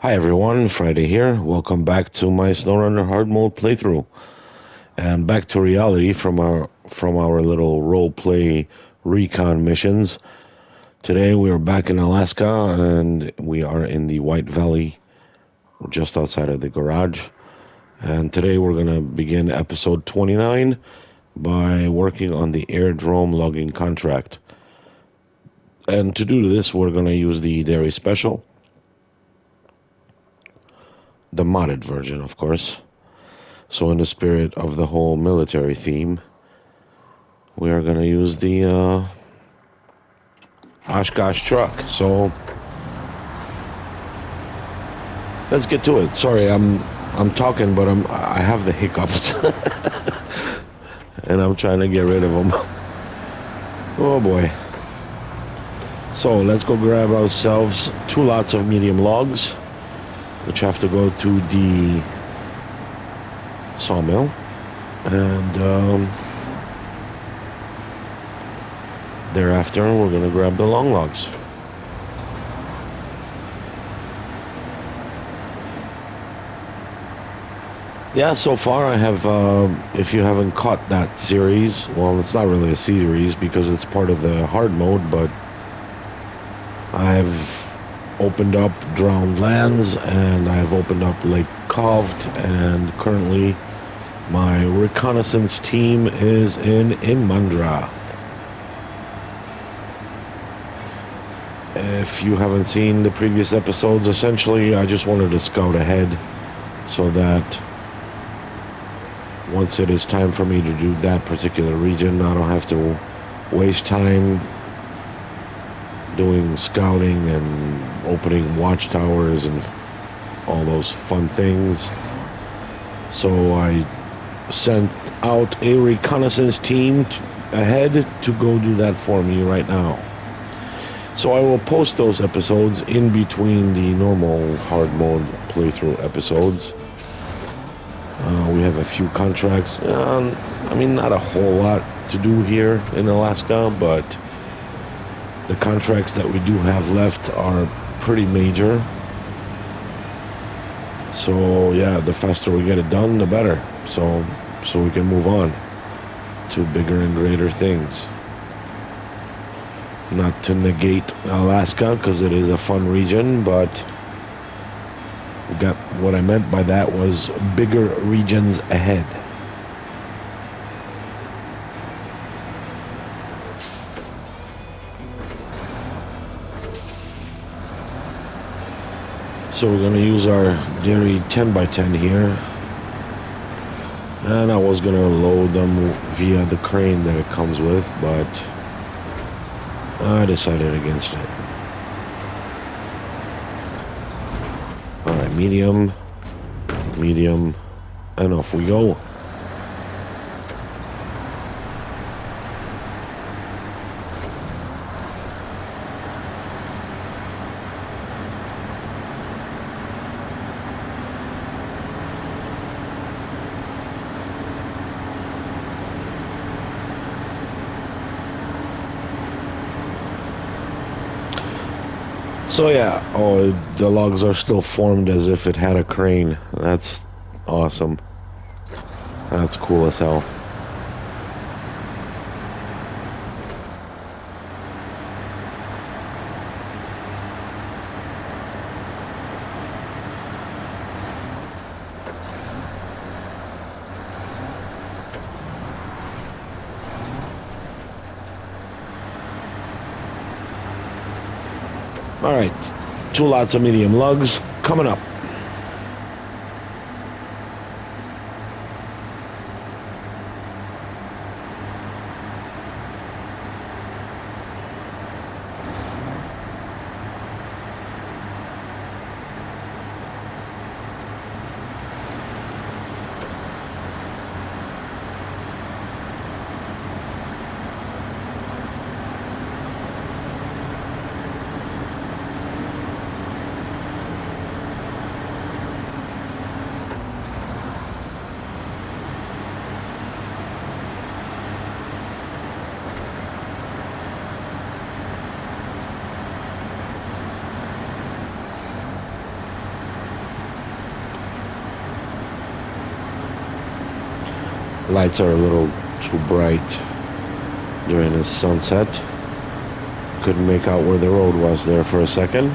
Hi everyone, Friday here. Welcome back to my SnowRunner hard mode playthrough. And back to reality from our little role play recon missions. Today we are back in Alaska and we are in the White Valley just outside of the garage. And today we're going to begin episode 29 by working on the airdrome logging contract. And to do this, we're going to use the Dairy Special, the modded version, of course. So, in the spirit of the whole military theme, we are going to use the Oshkosh truck. So, let's get to it. Sorry, I'm talking, but I have the hiccups, and I'm trying to get rid of them. Oh boy. So let's go grab ourselves 2 lots of medium logs, which have to go to the sawmill, and thereafter we're gonna grab the long logs. Yeah, so far I have, if you haven't caught that series, well, it's not really a series because it's part of the hard mode, but I've opened up Drowned Lands and I've opened up Lake Coved, and currently my reconnaissance team is in Imandra. If you haven't seen the previous episodes, essentially I just wanted to scout ahead so that once it is time for me to do that particular region, I don't have to waste time doing scouting and opening watchtowers and all those fun things. So I sent out a reconnaissance team ahead to go do that for me right now. So I will post those episodes in between the normal hard mode playthrough episodes. We have a few contracts. I mean, not a whole lot to do here in Alaska, but the contracts that we do have left are pretty major. So yeah, the faster we get it done, the better. So we can move on to bigger and greater things. Not to negate Alaska, because it is a fun region, but what I meant by that was bigger regions ahead. So we're going to use our Dairy 10x10 here, and I was going to load them via the crane that it comes with, but I decided against it. Alright, medium, and off we go. So yeah, the logs are still formed as if it had a crane. That's awesome. That's cool as hell. Alright, 2 lots of medium lugs coming up. Lights are a little too bright during the sunset. Couldn't make out where the road was there for a second.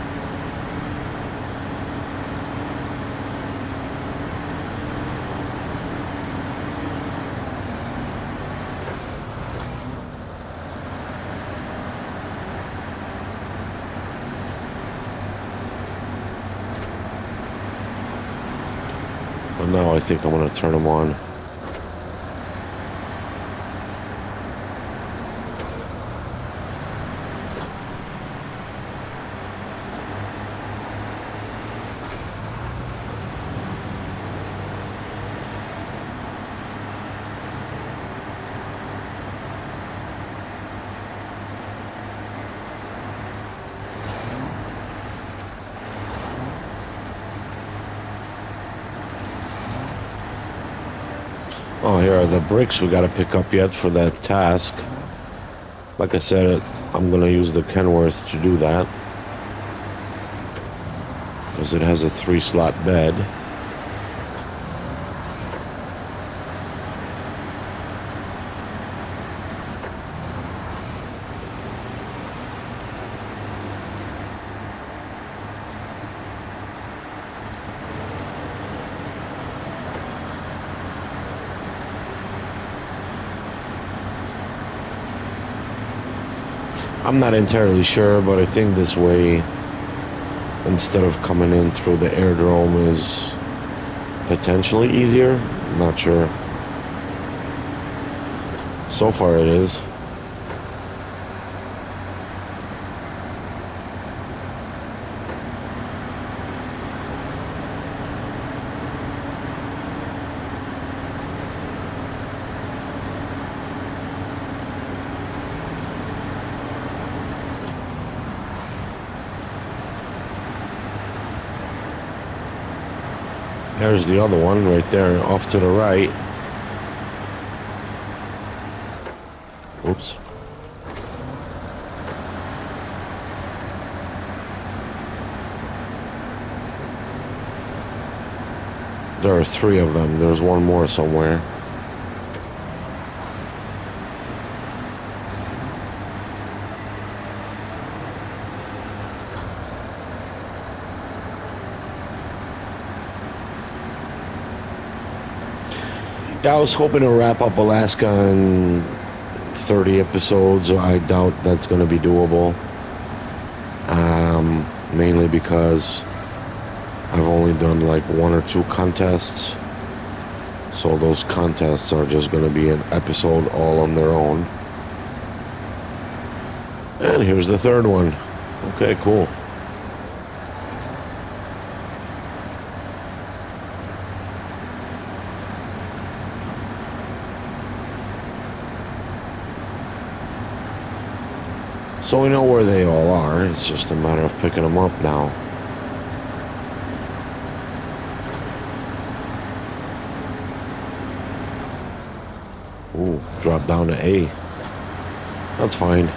But now I think I'm going to turn them on. Oh, here are the bricks we gotta pick up yet for that task. Like I said, I'm gonna use the Kenworth to do that, because it has a 3-slot bed. I'm not entirely sure, but I think this way, instead of coming in through the airdrome, is potentially easier. I'm not sure. So far it is. There's the other one right there off to the right. Oops. There are 3 of them. There's one more somewhere. Yeah, I was hoping to wrap up Alaska in 30 episodes. I doubt that's going to be doable. Mainly because I've only done like 1 or 2 contests. So those contests are just going to be an episode all on their own. And here's the 3rd one. Okay, cool. So we know where they all are. It's just a matter of picking them up now. Ooh, drop down to A. That's fine.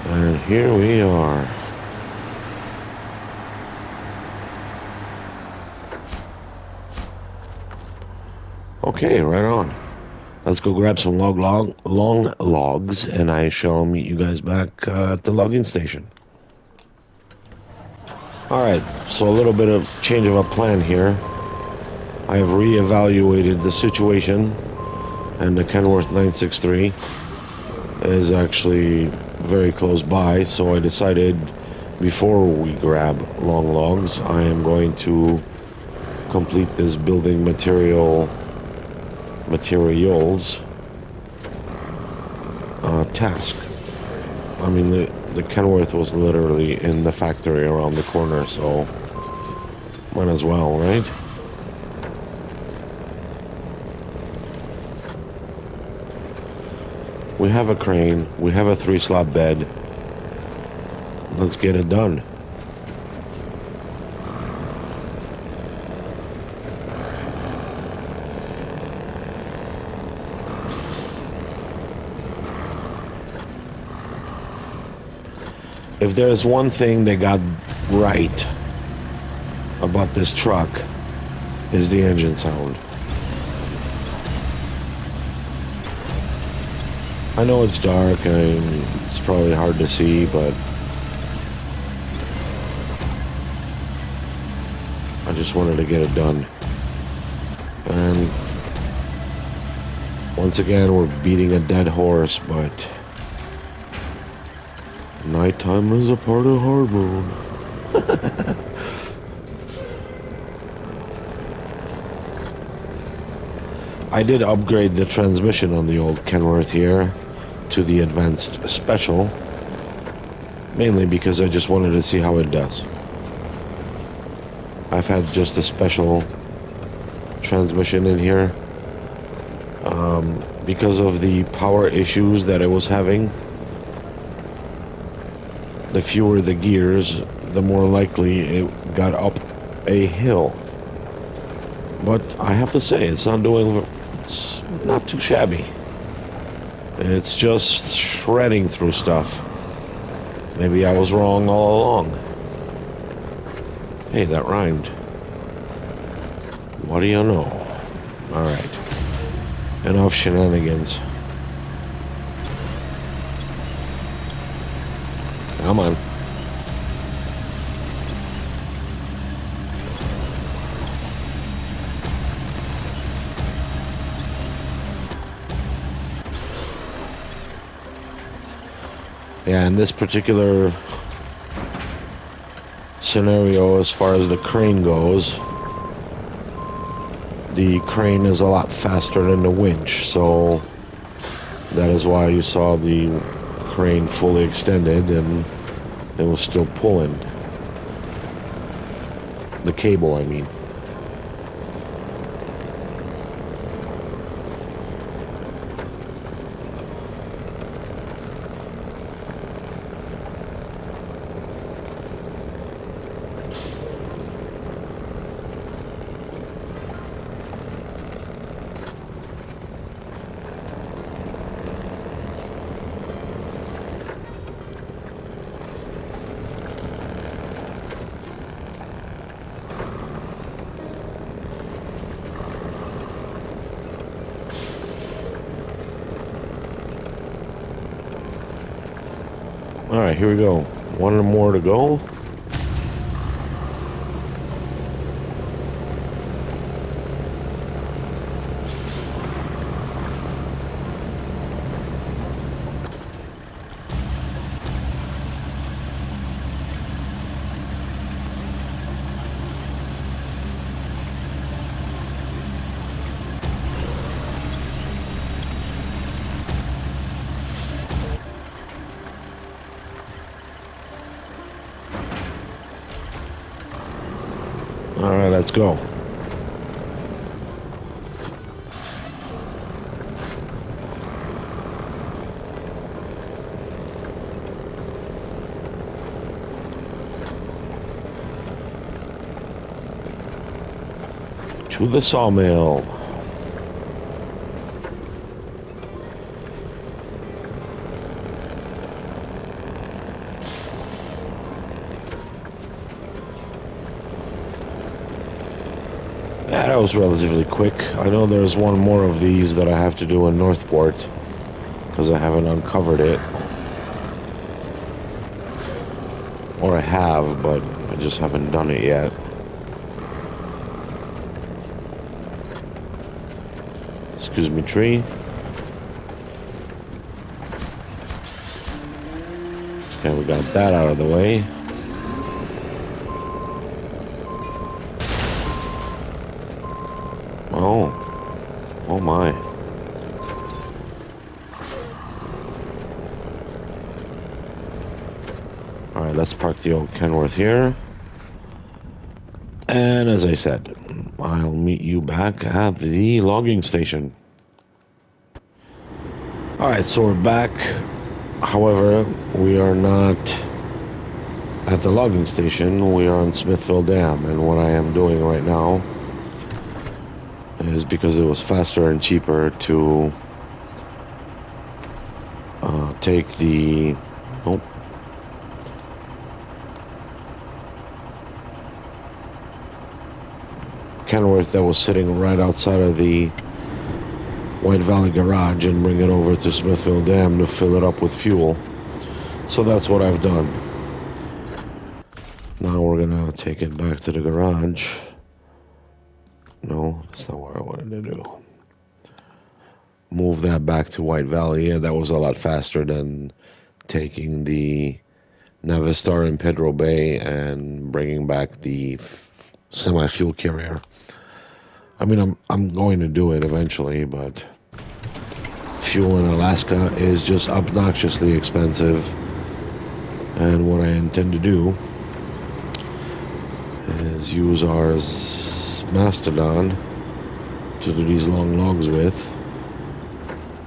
And here we are. Okay, right on. Let's go grab some long logs, and I shall meet you guys back at the logging station. Alright, so a little bit of change of a plan here. I have reevaluated the situation, and the Kenworth 963 is actually very close by, so I decided before we grab long logs, I am going to complete this building materials task. I mean, the Kenworth was literally in the factory around the corner, so might as well, right? We have a crane, we have a 3-slot bed. Let's get it done. If there's one thing they got right about this truck, is the engine sound. I know it's dark and it's probably hard to see, but I just wanted to get it done. And once again, we're beating a dead horse, but nighttime is a part of Hard Moon. I did upgrade the transmission on the old Kenworth here to the Advanced Special, mainly because I just wanted to see how it does. I've had just a special transmission in here because of the power issues that it was having. The fewer the gears, the more likely it got up a hill. But I have to say, it's not too shabby. It's just shredding through stuff. Maybe I was wrong all along. Hey, that rhymed. What do you know? Alright. Enough shenanigans. Come on. Yeah, in this particular scenario, as far as the crane goes, the crane is a lot faster than the winch, so that is why you saw the crane fully extended and it was still pulling. The cable, I mean. Alright, here we go. One more to go. Alright, let's go. To the sawmill. Yeah, that was relatively quick. I know there's one more of these that I have to do in Northport because I haven't uncovered it. Or I have, but I just haven't done it yet. Excuse me, tree. Okay, we got that out of the way. Oh my. let's park the old Kenworth here. And as I said, I'll meet you back at the logging station. Alright, so we're back. However, we are not at the logging station. We are on Smithville Dam. And what I am doing right now is, because it was faster and cheaper to take the... Oh. Kenworth that was sitting right outside of the White Valley garage and bring it over to Smithville Dam to fill it up with fuel. So that's what I've done. Now we're gonna take it back to the garage. No, that's not what I wanted to do. Move that back to White Valley. Yeah, that was a lot faster than taking the Navistar in Pedro Bay and bringing back the semi-fuel carrier. I mean, I'm going to do it eventually, but fuel in Alaska is just obnoxiously expensive. And what I intend to do is use our Mastodon to do these long logs with,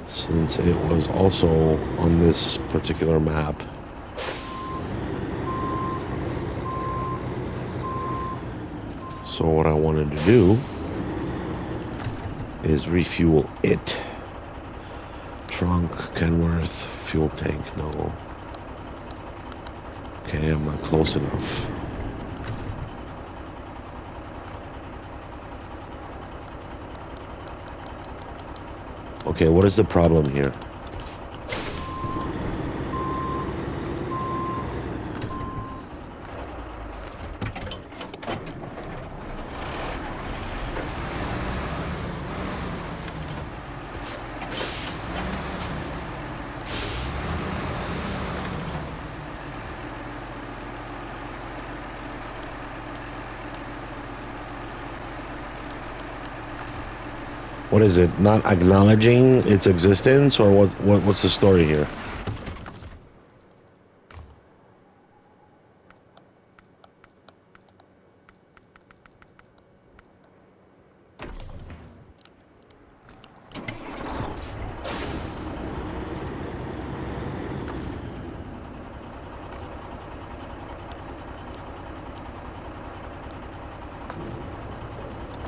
since it was also on this particular map. So what I wanted to do is refuel it. Trunk, Kenworth, fuel tank, no. Okay, I'm not close enough. Okay, what is the problem here? What is it? Not acknowledging its existence, or what's the story here?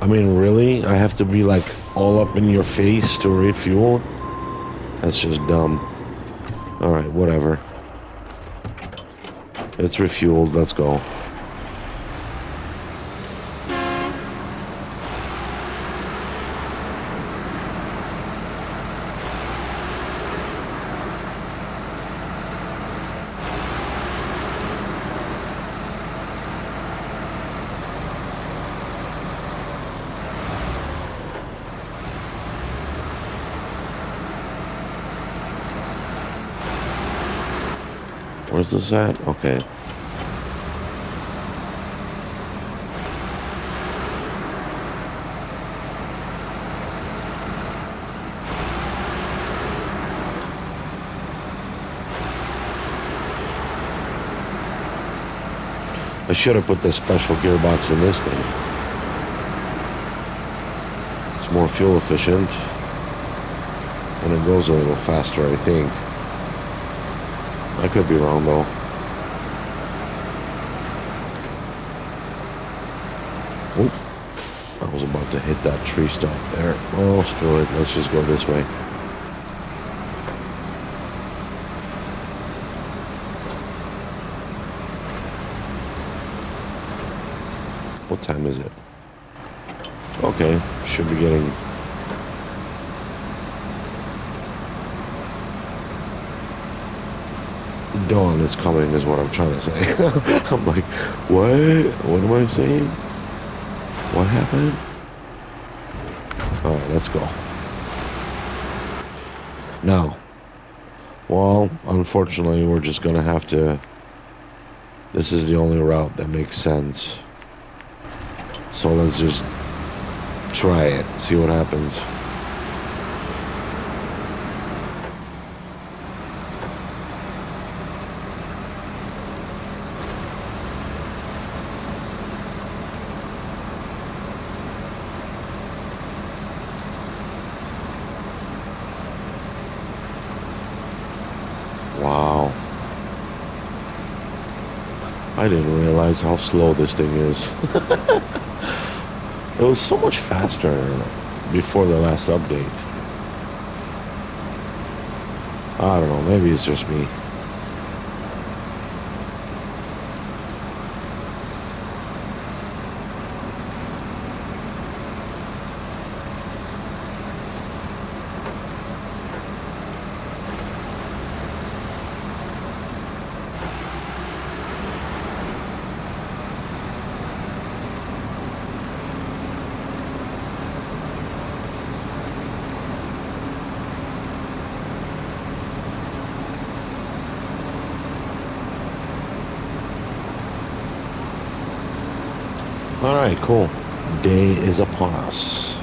I mean, really? I have to be like all up in your face to refuel? That's just dumb. Alright, whatever. It's refueled, let's go. Where's this at? Okay. I should have put the special gearbox in this thing. It's more fuel efficient. And it goes a little faster, I think. I could be wrong though. Oop. I was about to hit that tree stump there. Oh, screw it. Let's just go this way. What time is it? Okay, should be getting... dawn is coming is what I'm trying to say. I'm like, what? What am I saying? What happened? Alright, let's go. Now, well, unfortunately, we're just gonna have to... This is the only route that makes sense. So let's just try it, see what happens. I didn't realize how slow this thing is. It was so much faster before the last update. I don't know, maybe it's just me. Alright, cool. Day is upon us.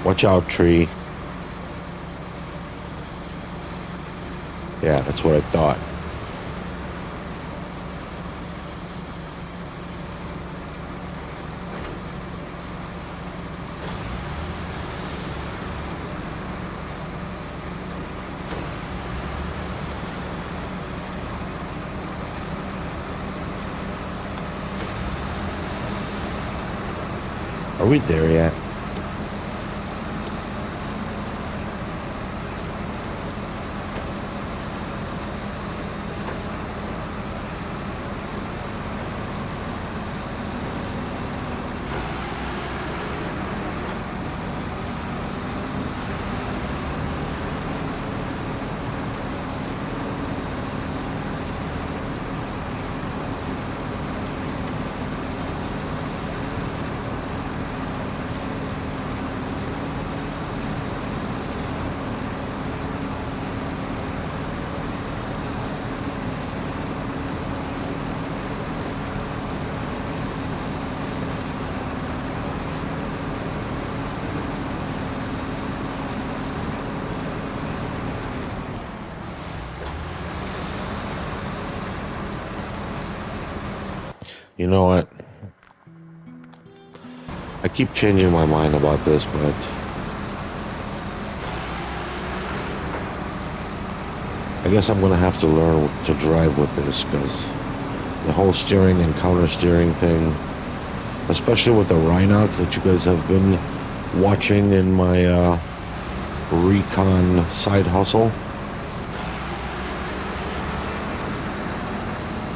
Watch out, tree. Yeah, that's what I thought. Are we there yet? You know what? I keep changing my mind about this, but I guess I'm gonna have to learn to drive with this, because the whole steering and counter steering thing, especially with the Rhino that you guys have been watching in my recon side hustle,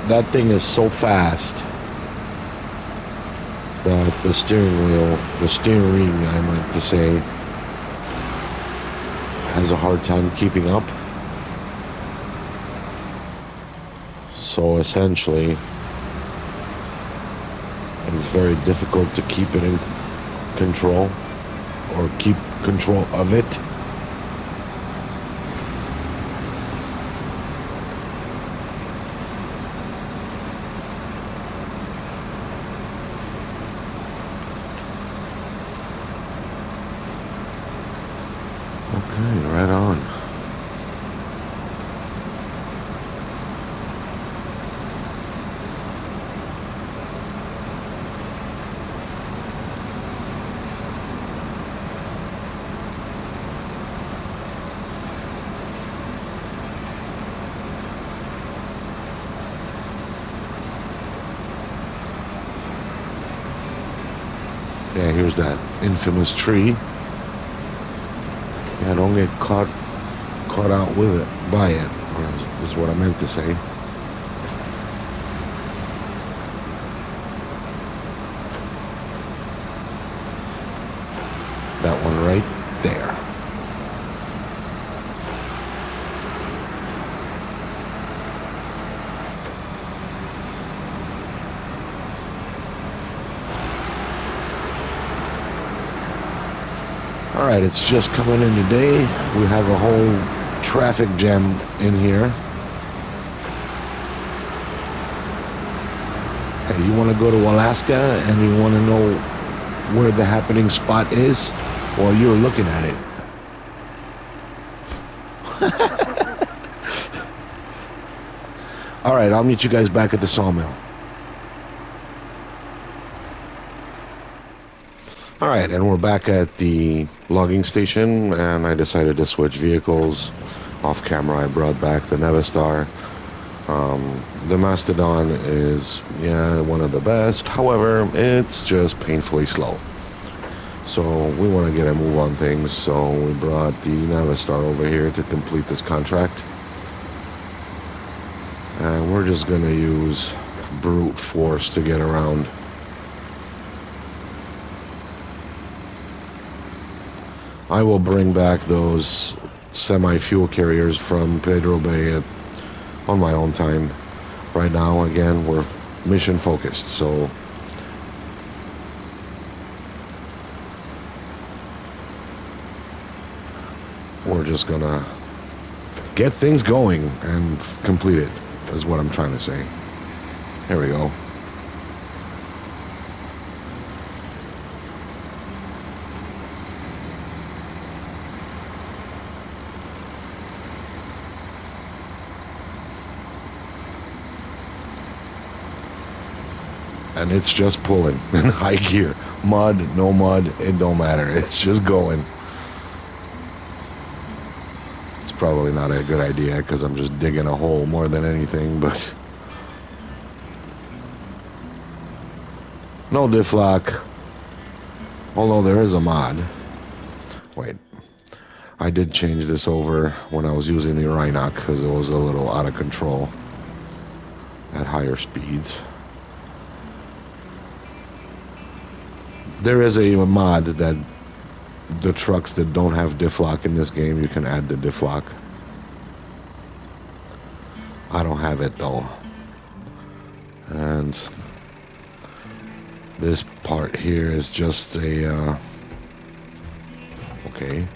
that thing is so fast that the steering, I meant to say, has a hard time keeping up. So essentially, it's very difficult to keep it in control, or keep control of it. Okay, right on. Yeah, here's that infamous tree. Yeah, don't get caught out with it, by it, is what I meant to say. That one right there. All right, it's just coming in today. We have a whole traffic jam in here. Hey, you want to go to Alaska and you want to know where the happening spot is? Well, you're looking at it. All right, I'll meet you guys back at the sawmill. All right, and we're back at the logging station, and I decided to switch vehicles. Off camera, I brought back the Navistar. The Mastodon is, yeah, one of the best. However, it's just painfully slow. So we want to get a move on things, so we brought the Navistar over here to complete this contract. And we're just going to use brute force to get around. I will bring back those semi-fuel carriers from Pedro Bay on my own time. Right now, again, we're mission focused, so we're just gonna get things going and complete it, is what I'm trying to say. Here we go. And it's just pulling in high gear. Mud, no mud, it don't matter. It's just going. It's probably not a good idea because I'm just digging a hole more than anything, but no diff lock. Although there is a mod. Wait. I did change this over when I was using the Rhinoc because it was a little out of control at higher speeds. There is a mod that the trucks that don't have diff lock in this game, you can add the diff lock. I don't have it though. And this part here is just a okay.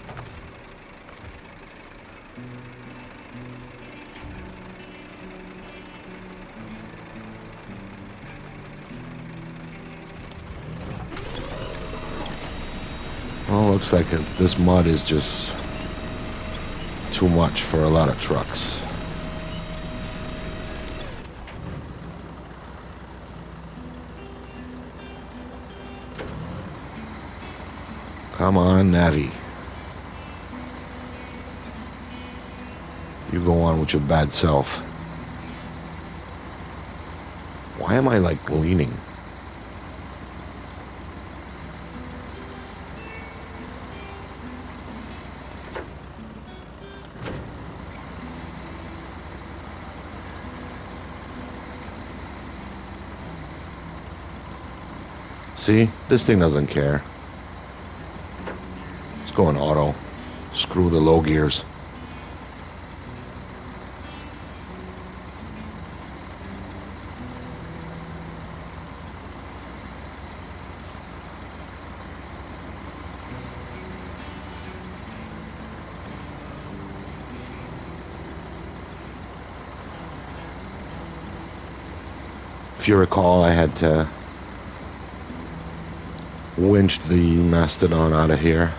Well, looks like this mud is just too much for a lot of trucks. Come on, Navi. You go on with your bad self. Why am I like leaning? See, this thing doesn't care. It's going auto. Screw the low gears. If you recall, I had to winch the Mastodon out of here.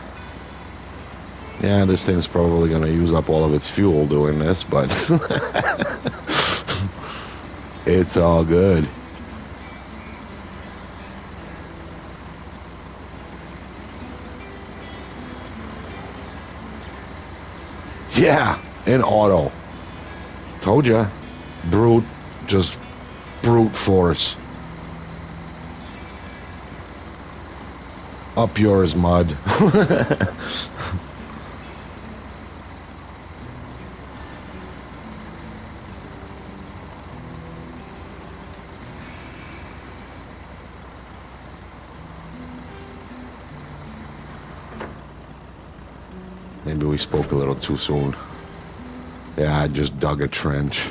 Yeah, this thing's probably going to use up all of its fuel doing this, but it's all good. Yeah, in auto. Told ya. Brute, just brute force. Up yours, mud. Maybe we spoke a little too soon. Yeah, I just dug a trench.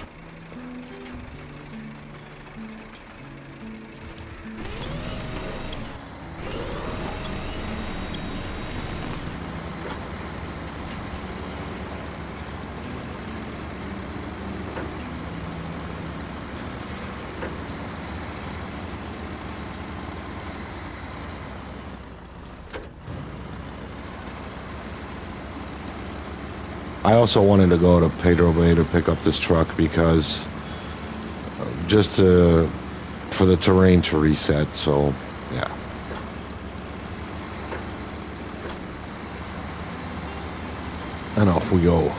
I also wanted to go to Pedro Bay to pick up this truck because just for the terrain to reset. So yeah. And off we go.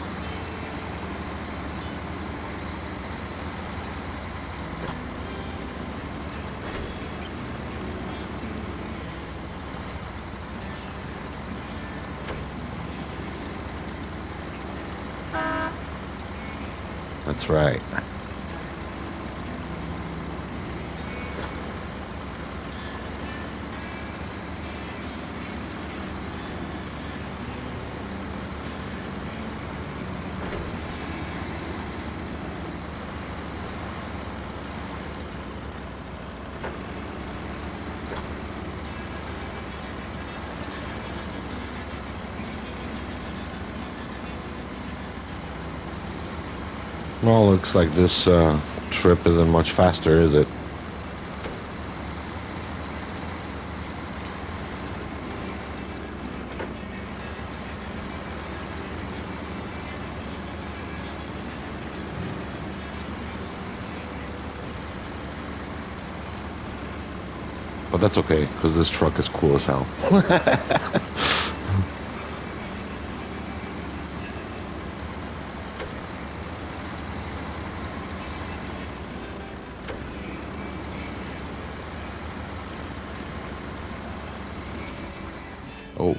That's right. Well, looks like this trip isn't much faster, is it? But that's okay, because this truck is cool as hell. Oh.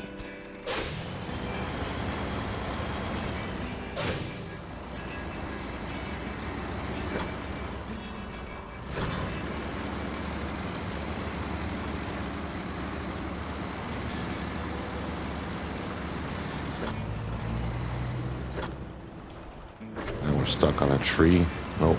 And we're stuck on a tree. Nope.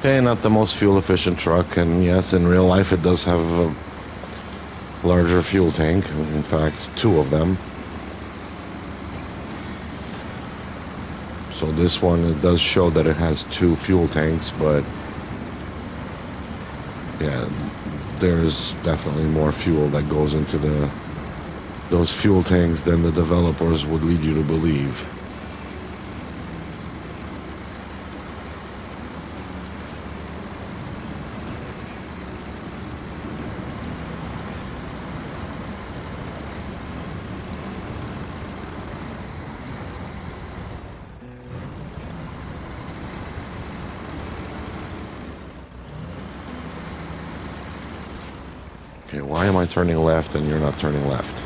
Okay, not the most fuel efficient truck, and yes, in real life it does have a larger fuel tank, in fact, two of them. So this one, it does show that it has two fuel tanks, but yeah, there's definitely more fuel that goes into those fuel tanks than the developers would lead you to believe. Okay, why am I turning left and you're not turning left?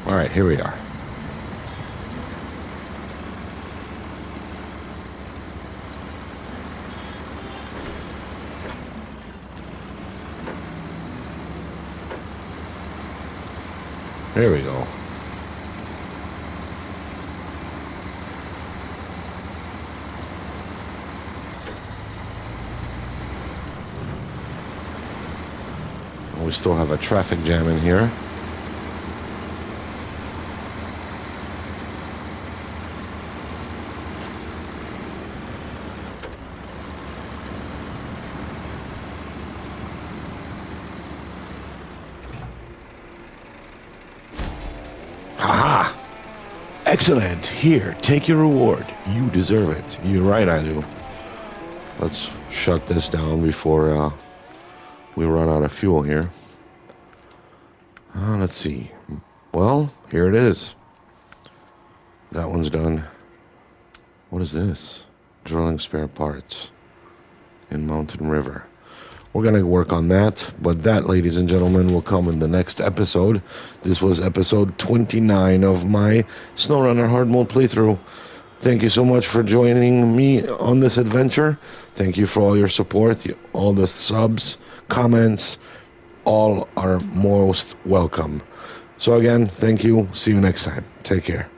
All right, here we are. There we go. We still have a traffic jam in here. Haha! Excellent. Here, take your reward. You deserve it. You're right, I do. Let's shut this down before we run out of fuel here. Let's see. Well, here it is. That one's done. What is this? Drilling spare parts in Mountain River. We're going to work on that, but that, ladies and gentlemen, will come in the next episode. This was episode 29 of my SnowRunner hard mode playthrough. Thank you so much for joining me on this adventure. Thank you for all your support, all the subs, comments, all are most welcome. So again, thank you. See you next time. Take care.